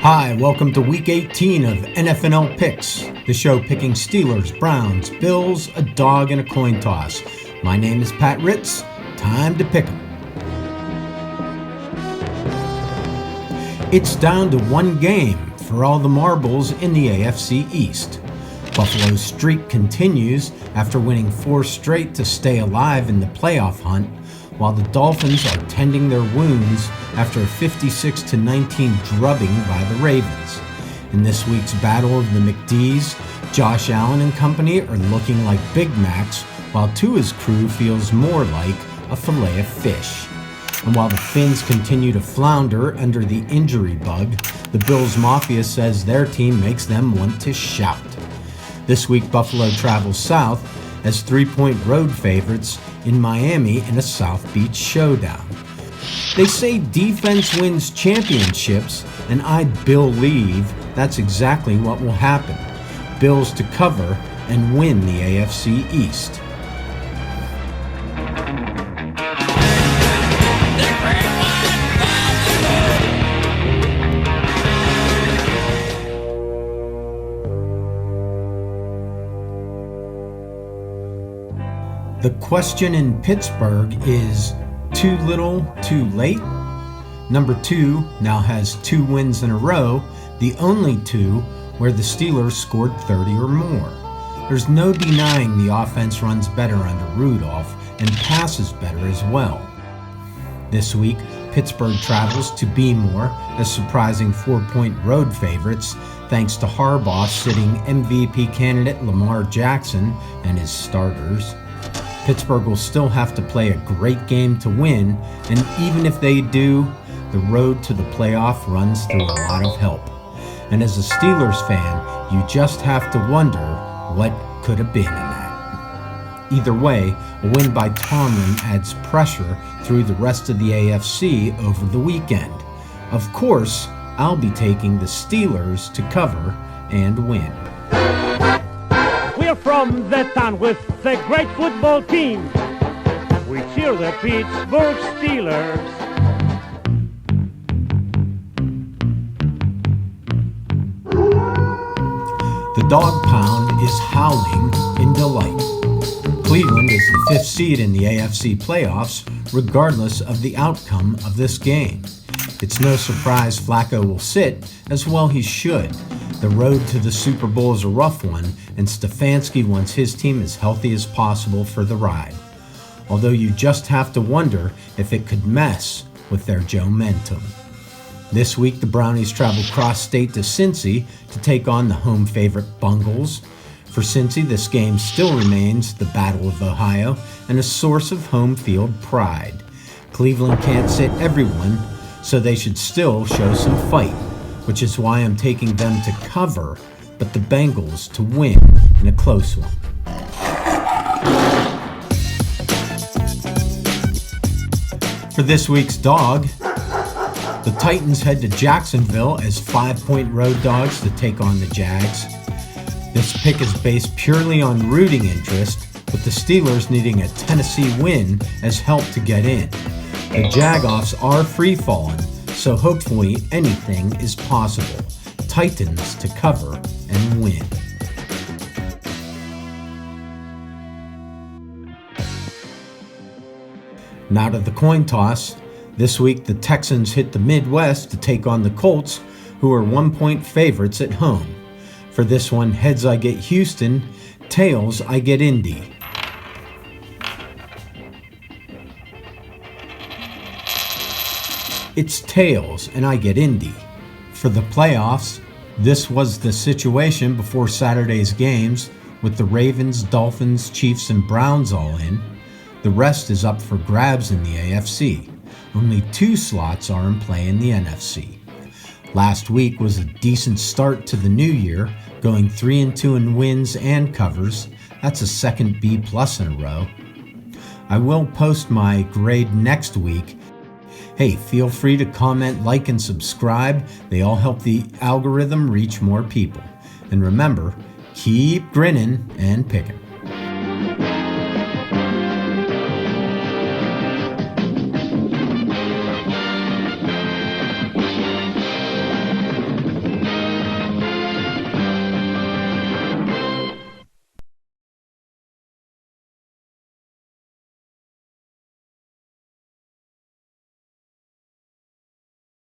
Hi, welcome to Week 18 of NFnL Picks, the show picking Steelers, Browns, Bills, a dog, and a coin toss. My name is Pat Ritz. Time to pick 'em. It's down to one game for all the marbles in the AFC East. Buffalo's streak continues after winning 4 straight to stay alive in the playoff hunt, while the Dolphins are tending their wounds after a 56-19 drubbing by the Ravens. In this week's Battle of the McD's, Josh Allen and company are looking like Big Macs, while Tua's crew feels more like a fillet of fish. And while the Finns continue to flounder under the injury bug, the Bills Mafia says their team makes them want to shout. This week, Buffalo travels south as 3-point road favorites in Miami in a South Beach showdown. They say defense wins championships, and I believe that's exactly what will happen. Bills to cover and win the AFC East. The question in Pittsburgh is, too little, too late? Number 2 now has 2 wins in a row, the only 2 where the Steelers scored 30 or more. There's no denying the offense runs better under Rudolph and passes better as well. This week, Pittsburgh travels to Bmore as surprising 4-point road favorites thanks to Harbaugh sitting MVP candidate Lamar Jackson and his starters. Pittsburgh will still have to play a great game to win, and even if they do, the road to the playoff runs through a lot of help. And as a Steelers fan, you just have to wonder what could have been in that. Either way, a win by Tomlin adds pressure through the rest of the AFC over the weekend. Of course, I'll be taking the Steelers to cover and win. We're from the town with a great football team. We cheer the Pittsburgh Steelers. The dog pound is howling in delight. Cleveland is the 5th seed in the AFC playoffs, regardless of the outcome of this game. It's no surprise Flacco will sit, as well he should. The road to the Super Bowl is a rough one, and Stefanski wants his team as healthy as possible for the ride. Although you just have to wonder if it could mess with their Joe-mentum. This week, the Brownies travel cross-state to Cincy to take on the home favorite Bungles. For Cincy, this game still remains the Battle of Ohio and a source of home field pride. Cleveland can't sit everyone, so they should still show some fight, which is why I'm taking them to cover, but the Bengals to win in a close one. For this week's dog, the Titans head to Jacksonville as 5-point road dogs to take on the Jags. This pick is based purely on rooting interest, with the Steelers needing a Tennessee win as help to get in. The Jagoffs are free-falling, so hopefully anything is possible. Titans to cover and win. Now to the coin toss. This week the Texans hit the Midwest to take on the Colts, who are 1-point favorites at home. For this one, heads I get Houston, tails I get Indy. It's tails, and I get Indy. For the playoffs, this was the situation before Saturday's games, with the Ravens, Dolphins, Chiefs, and Browns all in. The rest is up for grabs in the AFC. Only 2 slots are in play in the NFC. Last week was a decent start to the new year, going 3-2 in wins and covers. That's a second B+ in a row. I will post my grade next week. Hey, feel free to comment, like, and subscribe. They all help the algorithm reach more people. And remember, keep grinning and picking.